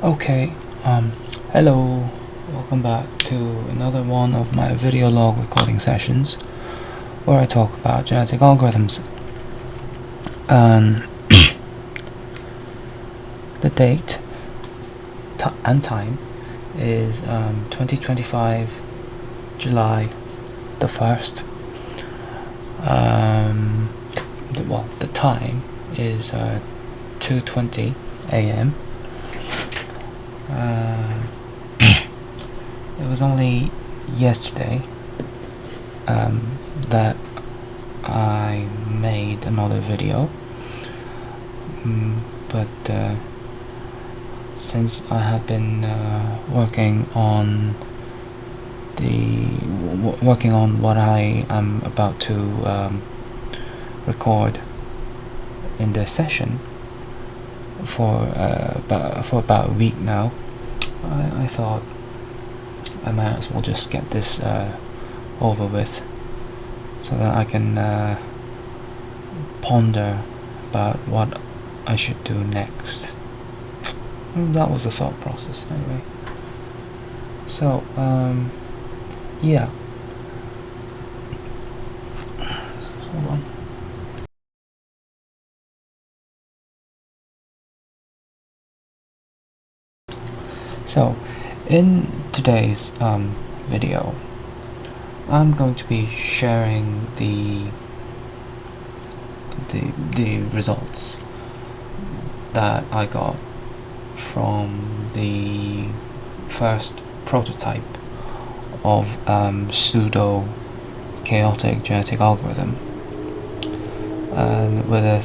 Okay, hello, welcome back to another one of my video log recording sessions where I talk about genetic algorithms. The date and time is 2025 July the 1st. The time is 2:20 a.m. It was only yesterday that I made another video, but since I have been working on what I am about to record in this session for about a week now, I thought I might as well just get this over with, so that I can ponder about what I should do next. That was the thought process anyway. So yeah, hold on. So in today's video, I'm going to be sharing the results that I got from the first prototype of pseudo chaotic genetic algorithm, and with a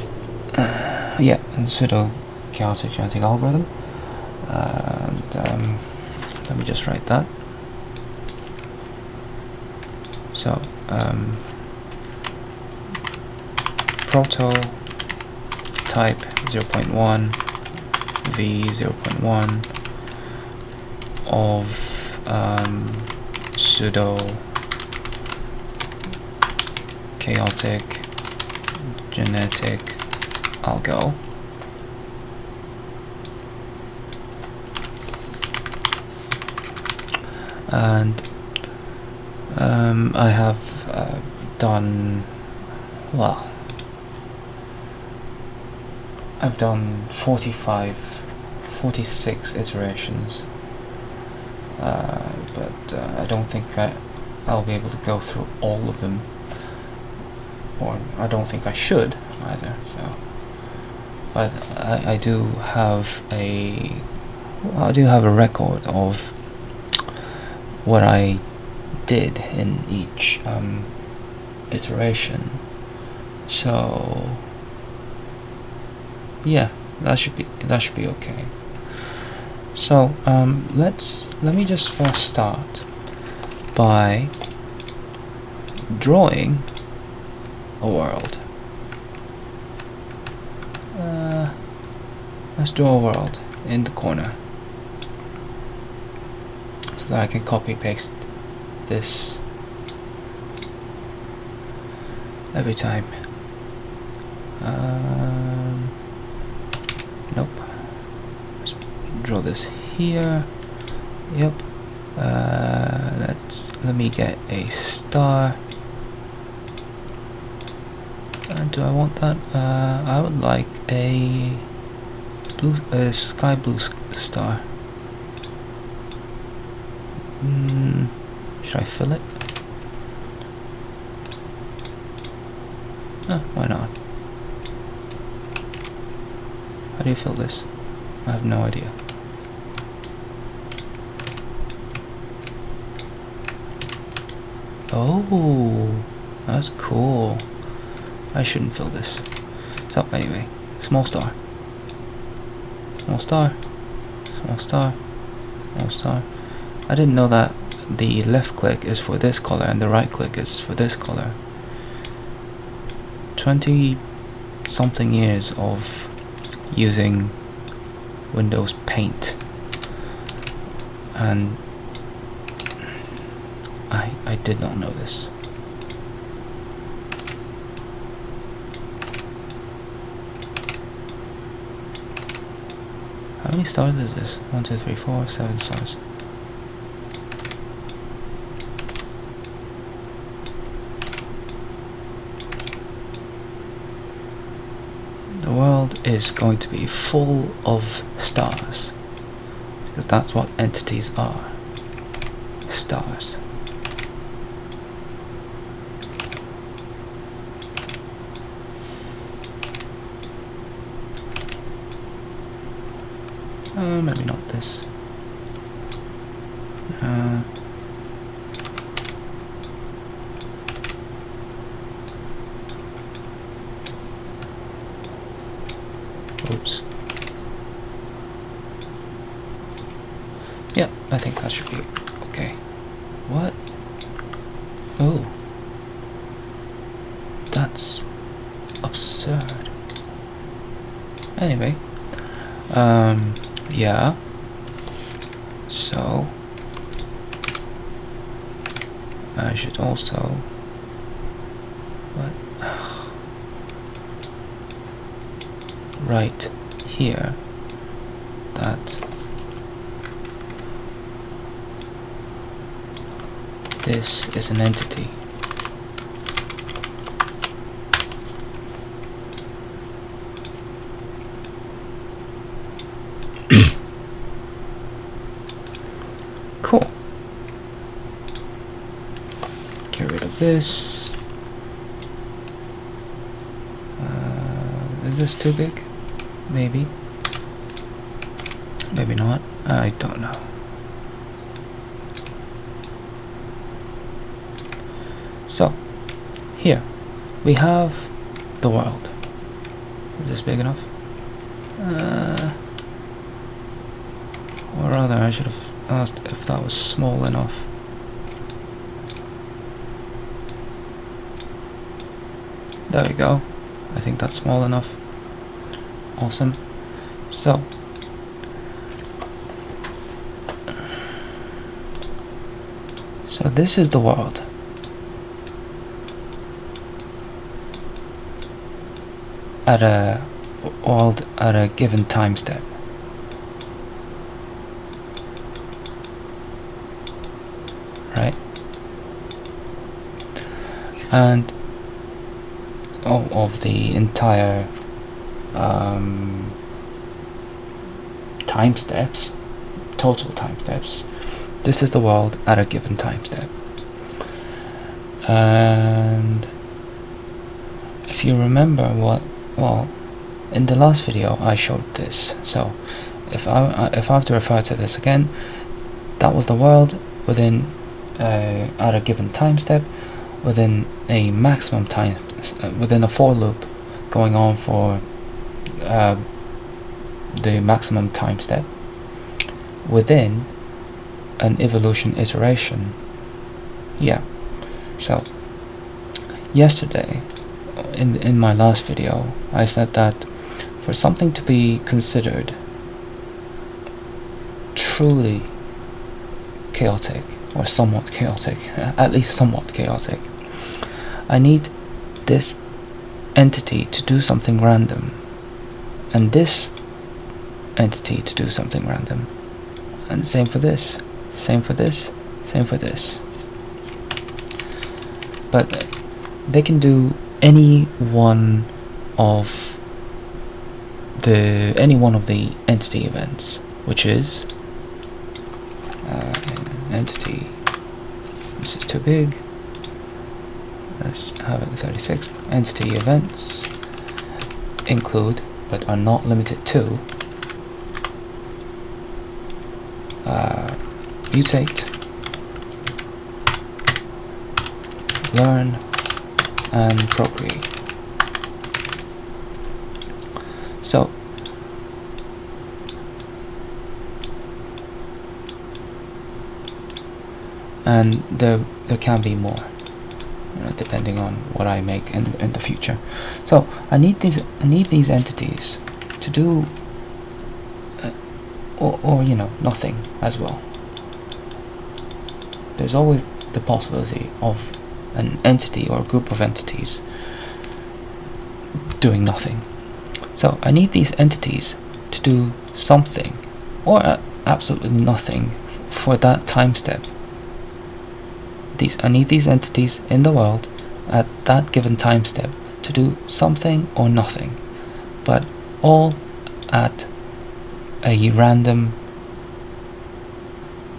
pseudo chaotic genetic algorithm. And let me just write that. So Proto type 0.1 v 0.1 of pseudo chaotic genetic algo. And I have done, well, I've done 46 iterations, but I don't think I'll be able to go through all of them, or I don't think I should either. So, but I do have a record of what I did in each iteration. So yeah, that should be okay. So let me just first start by drawing a world. Let's draw a world in the corner, so that I can copy paste this every time. Nope. Let's draw this here. Yep. Let me get a star. Do I want that? I would like a sky blue star. Should I fill it? Why not? How do you fill this? I have no idea. Oh, that's cool. I shouldn't fill this. So anyway, small star. Small star. Small star. Small star. I didn't know that the left click is for this color and the right click is for this color. 20 something years of using Windows Paint, and I did not know this. How many stars is this? 1, 2, 3, 4, 7 stars. The world is going to be full of stars, because that's what entities are. Stars. Maybe not this. Oops. Yeah, I think that should be okay. What? Oh. That's absurd. Anyway. Yeah. So I should also write here that this is an entity. Cool. Get rid of this. Is this too big? Maybe. Maybe not. I don't know. So, here we have the world. Is this big enough? Or rather, I should have asked if that was small enough. There we go. I think that's small enough. Awesome. So, this is the world. At a given time step. Right? And of the entire time steps, total time steps, this is the world at a given time step. And if you remember in the last video I showed this, so if I have to refer to this again, that was the world within at a given time step, within a maximum time, within a for loop going on for the maximum time step, within an evolution iteration. Yeah. So yesterday, in my last video, I said that for something to be considered truly chaotic, or somewhat chaotic, at least somewhat chaotic, I need this entity to do something random, and this entity to do something random, and same for this, same for this, same for this. But they can do any one of the entity events, which is entity. This is too big. Let's have it 36. Entity events include, but are not limited to, mutate, learn, and procreate. So and there can be more, depending on what I make in the future. So I need these entities to do or nothing as well. There's always the possibility of an entity or a group of entities doing nothing. So I need these entities to do something or absolutely nothing for that time step. I need these entities in the world at that given time step to do something or nothing, but all at a random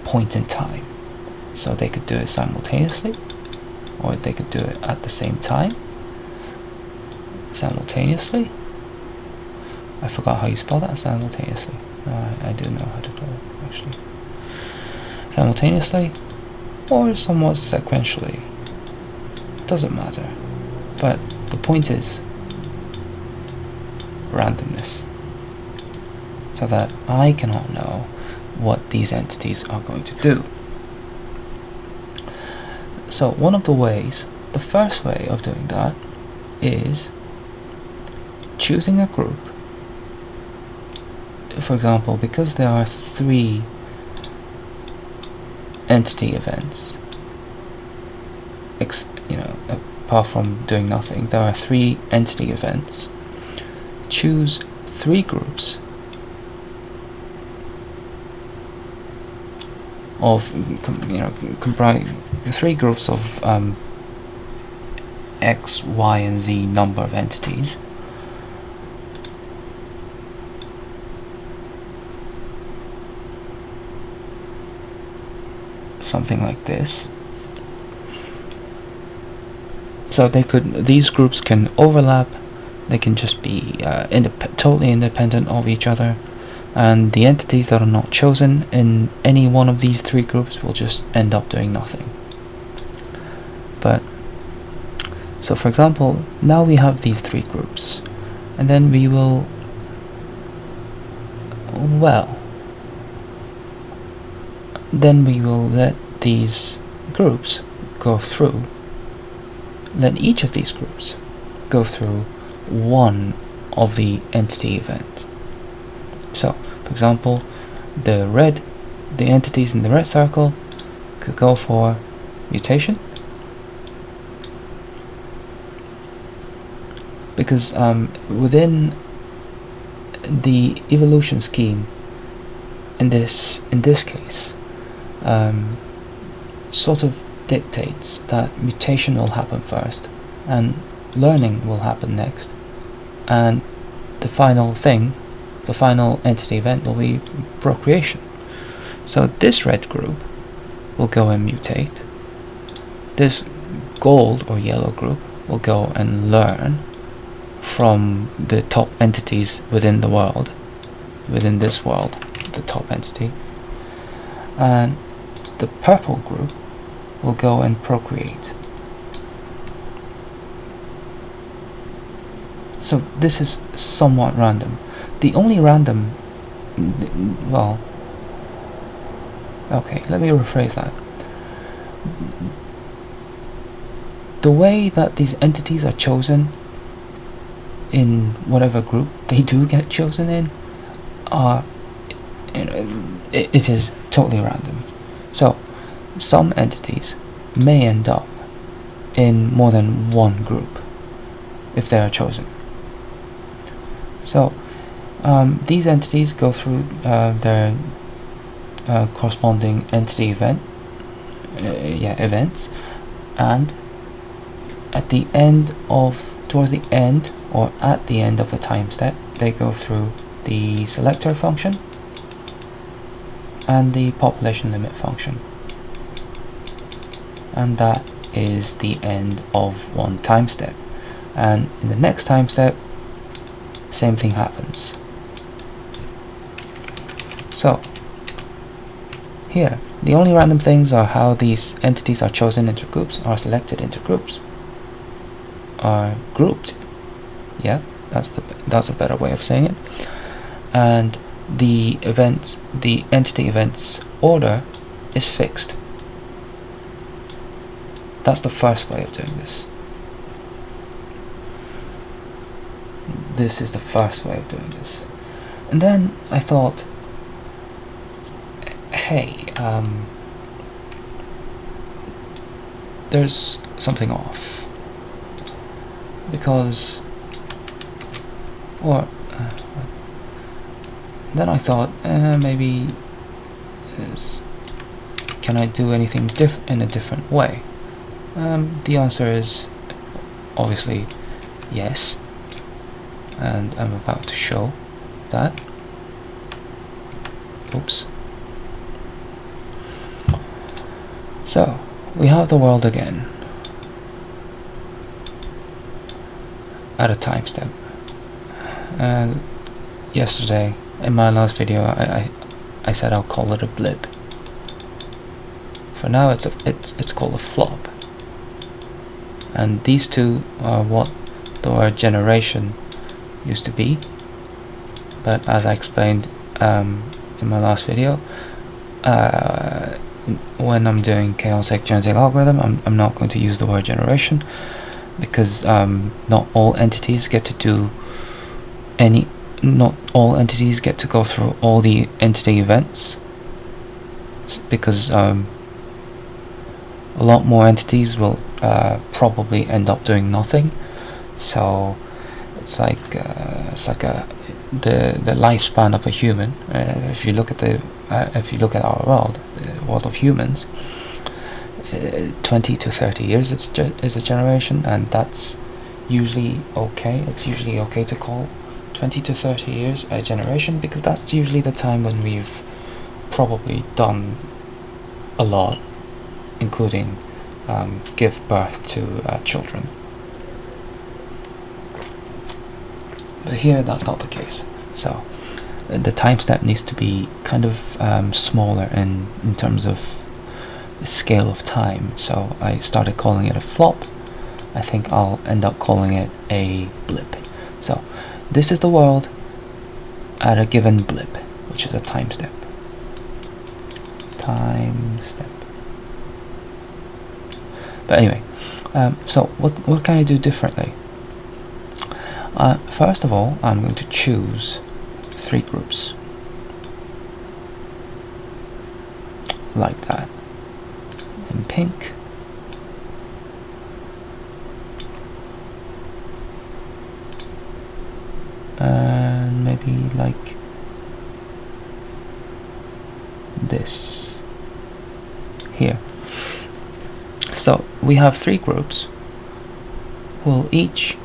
point in time. So they could do it simultaneously, or they could do it at the same time. Simultaneously? I forgot how you spell that, simultaneously. No, I do know how to spell it, actually. Simultaneously, or somewhat sequentially. Doesn't matter. But the point is randomness. So that I cannot know what these entities are going to do. So one of the ways, the first way of doing that is choosing a group. For example, because there are 3 entity events, apart from doing nothing, there are 3 entity events. Choose 3 groups of, comprise 3 groups of X, Y, and Z number of entities. Something like this. So these groups can overlap, they can just be totally independent of each other, and the entities that are not chosen in any one of these 3 groups will just end up doing nothing. But so for example, now we have these 3 groups, and then we will, then we will let these groups go through, let each of these groups go through one of the entity events. So, for example, the entities in the red circle could go for mutation, because within the evolution scheme, in this case, sort of dictates that mutation will happen first, and learning will happen next, and the final entity event will be procreation. So this red group will go and mutate. This gold or yellow group will go and learn from the top entities within the world, within this world, the top entity. And the purple group will go and procreate. So this is somewhat random. The only random, well, okay, let me rephrase that. The way that these entities are chosen in whatever group they do get chosen in it is totally random. So some entities may end up in more than one group if they are chosen. So these entities go through their corresponding entity events, and at the end of, towards the end or at the end of the time step, they go through the selector function and the population limit function, and that is the end of one time step. And in the next time step, same thing happens. So here, the only random things are how these entities are chosen into groups, are selected into groups, are grouped. Yeah, that's a better way of saying it. And the entity events order is fixed. That's the first way of doing this. This is the first way of doing this. And then I thought, hey, there's something off, because, or then I thought, maybe can I do anything in a different way? The answer is obviously yes, and I'm about to show that. Oops. So we have the world again at a time step, and yesterday in my last video I said I'll call it a blip. For now it's called a flop, and these two are what the word generation used to be, but as I explained in my last video, when I'm doing chaotic genetic algorithm, I'm not going to use the word generation, because not all entities get to do not all entities get to go through all the entity events, because a lot more entities will probably end up doing nothing. So it's like the lifespan of a human. If you look at our world, the world of humans, 20 to 30 years is a generation, and that's usually okay. It's usually okay to call 20 to 30 years a generation, because that's usually the time when we've probably done a lot, including give birth to children. But here that's not the case. So the time step needs to be kind of smaller in terms of the scale of time. So I started calling it a flop. I think I'll end up calling it a blip. So this is the world at a given blip, which is a time step. Time step. But anyway, so what can I do differently? First of all, I'm going to choose 3 groups like that, in pink, and maybe like this here. So we have 3 groups. We'll each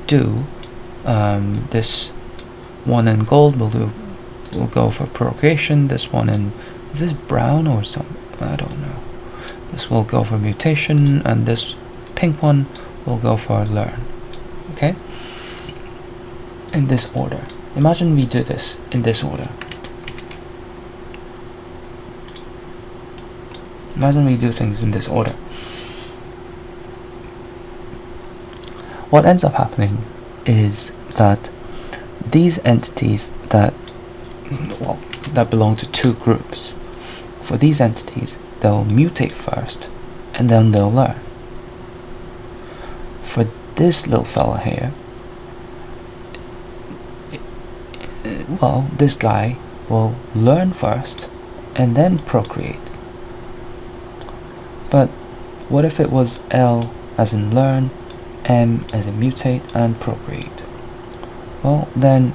do this one in gold will go for procreation. This one in, is this brown or some, I don't know. This will go for mutation, and this pink one will go for learn. Okay? In this order. Imagine we do this in this order. Imagine we do things in this order. What ends up happening is that these entities that belong to 2 groups, for these entities they'll mutate first and then they'll learn. For this little fella here, well, this guy will learn first and then procreate. But what if it was L as in learn, M as in mutate, and procreate? Well, then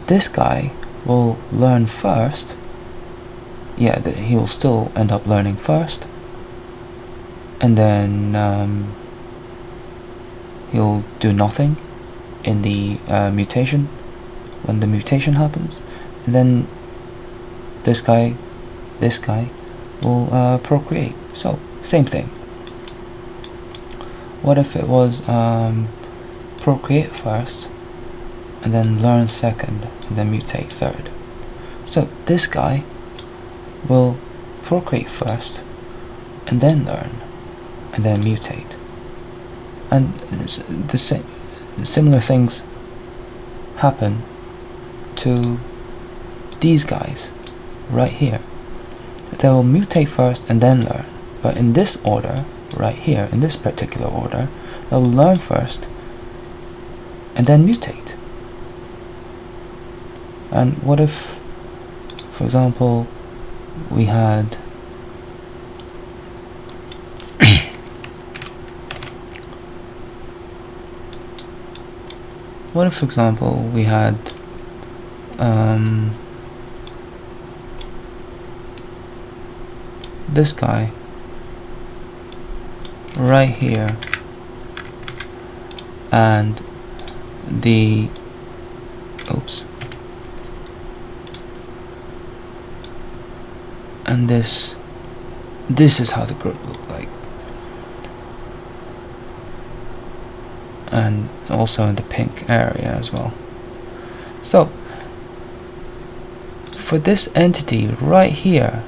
this guy will learn first. Yeah, he will still end up learning first, and then he'll do nothing in the mutation when the mutation happens, and then this guy will procreate. So same thing. What if it was procreate first and then learn second and then mutate third? So this guy will procreate first and then learn and then mutate, and similar things happen to these guys right here. They will mutate first and then learn, but in this order right here, in this particular order, they'll learn first and then mutate. And what if, for example, we had what if, for example, we had this guy right here, and the and this is how the group looked like, and also in the pink area as well. So for this entity right here,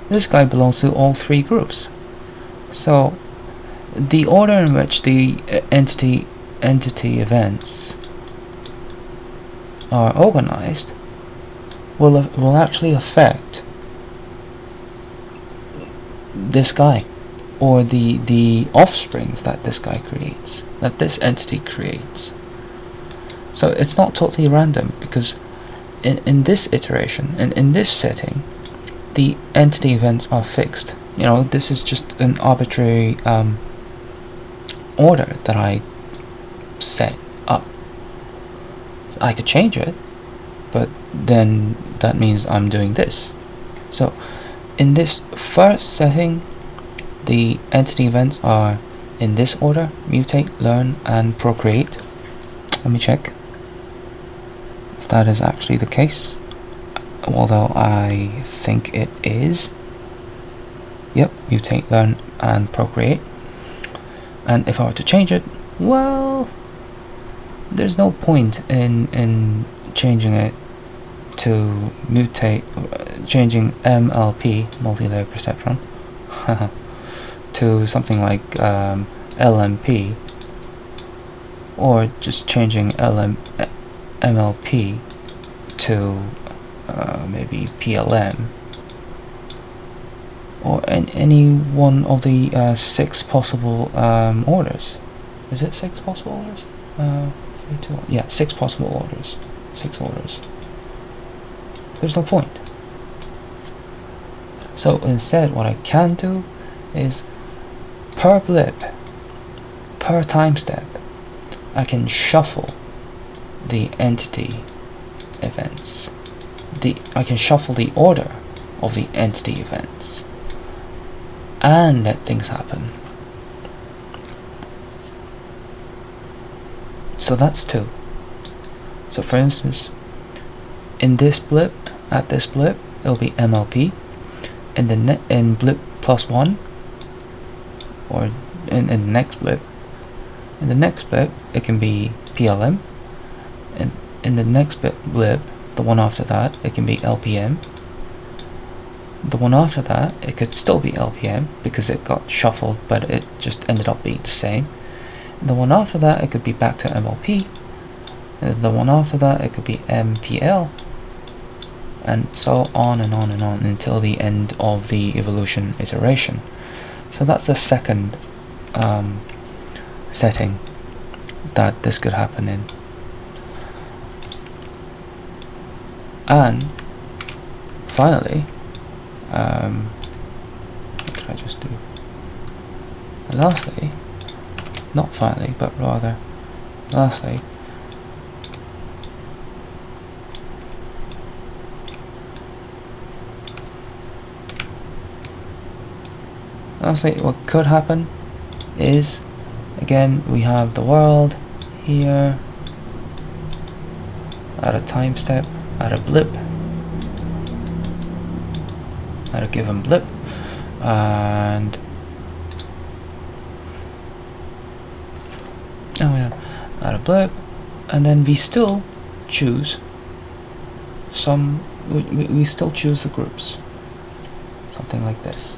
this guy belongs to all three groups. So the order in which the entity events are organized will actually affect this guy, or the offsprings that this guy creates, that this entity creates. So it's not totally random, because in this iteration, in this setting, the entity events are fixed. You know, this is just an arbitrary order that I set up. I could change it, but then that means I'm doing this. So in this first setting, the entity events are in this order: mutate, learn, and procreate. Let me check if that is actually the case, although I think it is. Yep, mutate, learn, and procreate. And if I were to change it, well, there's no point in changing it to mutate, changing MLP, multi-layer perceptron, to something like LMP, or just changing MLP to maybe PLM, or any one of the 6 possible orders. Is it 6 possible orders? 3, 2, 1. Yeah, 6 possible orders. 6 orders. There's no point. So instead, what I can do is, per blip, per time step, I can shuffle the entity events. I can shuffle the order of the entity events and let things happen. So that's 2. So for instance, in this blip, at this blip, it'll be MLP. In blip plus 1, or in the next blip, it can be PLM. And in the next blip, the one after that, it can be LPM. The one after that, it could still be LPM because it got shuffled, but it just ended up being the same. And the one after that, it could be back to MLP. And the one after that, it could be MPL. And so on and on and on until the end of the evolution iteration. So that's the second setting that this could happen in. And finally, what did I just do? Lastly, not finally, but rather lastly, what could happen is, again, we have the world here at a time step, at a blip, at a given blip, and at a blip, and then we still choose we still choose the groups, something like this.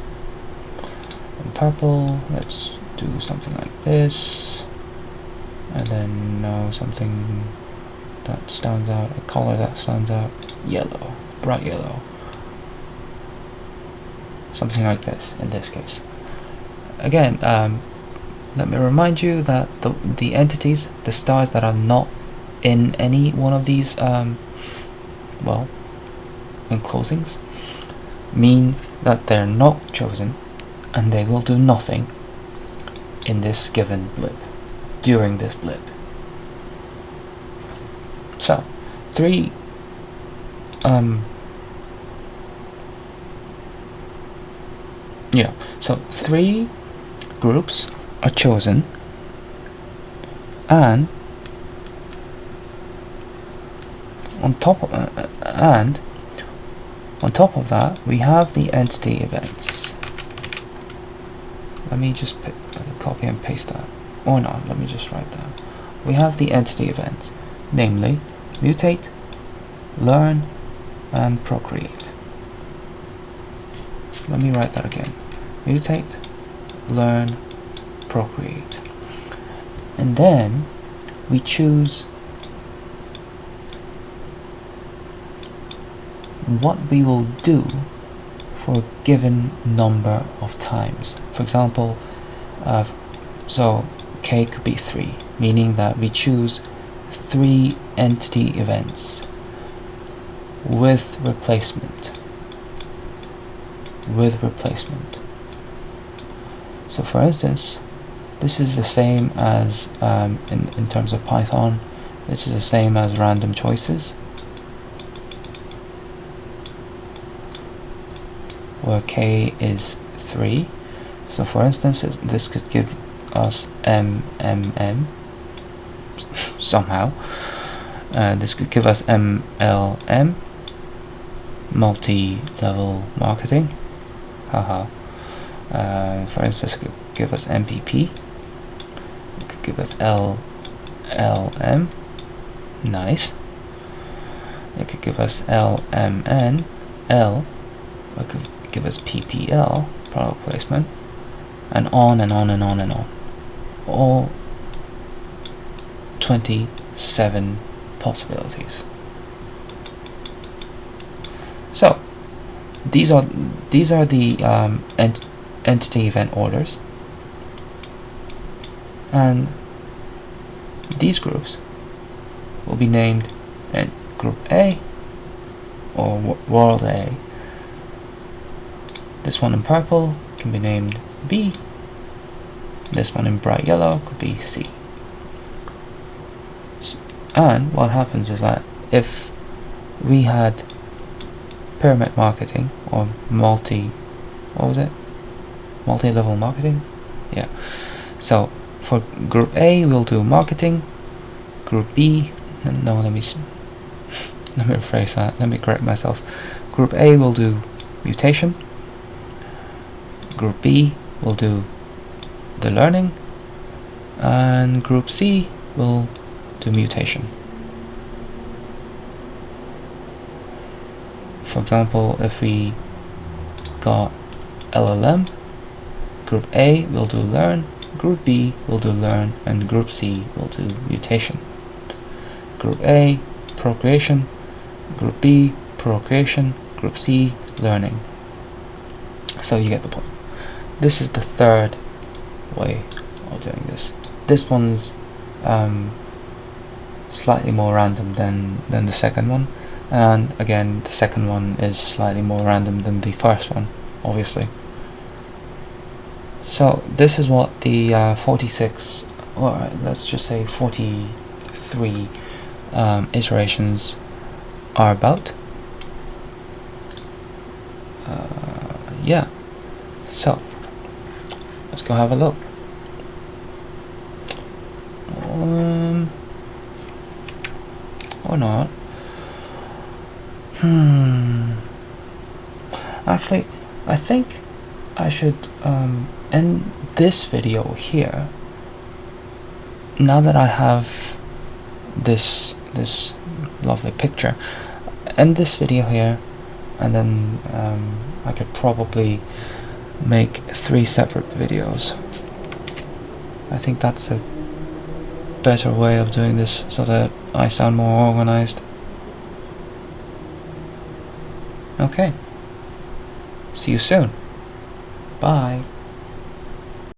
In purple, let's do something like this, and then now something that stands out, a color that stands out, yellow, bright yellow, something like this in this case. Again, let me remind you that the entities, the stars that are not in any one of these enclosings, mean that they're not chosen, and they will do nothing in this given blip, during this blip. So three so 3 groups are chosen, and on top of that we have the entity events. Let me just copy and paste that, or not, let me just write that. We have the entity events, namely mutate, learn, and procreate. Let me write that again. Mutate, learn, procreate. And then we choose what we will do for a given number of times. For example, so k could be 3, meaning that we choose 3 entity events with replacement. So for instance, this is the same as in terms of Python, this is the same as random choices, where k is 3. So for instance, this could give us MMM somehow. This could give us MLM, multi-level marketing. Haha. For instance, it could give us MPP. It could give us LLM. Nice. It could give us LMN. L. It could give us PPL, product placement, and on and on and on and on. All 27 possibilities. So these are the entity event orders, and these groups will be named Group A or World A. This one in purple can be named B. This one in bright yellow could be C. And what happens is that if we had pyramid marketing or multi-level marketing, yeah. So for Group A we'll do marketing. Group B, no, let me rephrase that. Let me correct myself. Group A will do mutation. Group B will do the learning, and Group C will do mutation. For example, if we got LLM, Group A will do learn, Group B will do learn, and Group C will do mutation. Group A, procreation, Group B, procreation, Group C, learning. So you get the point. This is the third way of doing this. This one's slightly more random than the second one, and again the second one is slightly more random than the first one, obviously. So this is what the 46, or let's just say 43 iterations are about. Yeah, so let's go have a look. Or not. Actually, I think I should end this video here. Now that I have this lovely picture, end this video here, and then I could probably make 3 separate videos. I think that's a better way of doing this, so that I sound more organized. Okay. See you soon. Bye.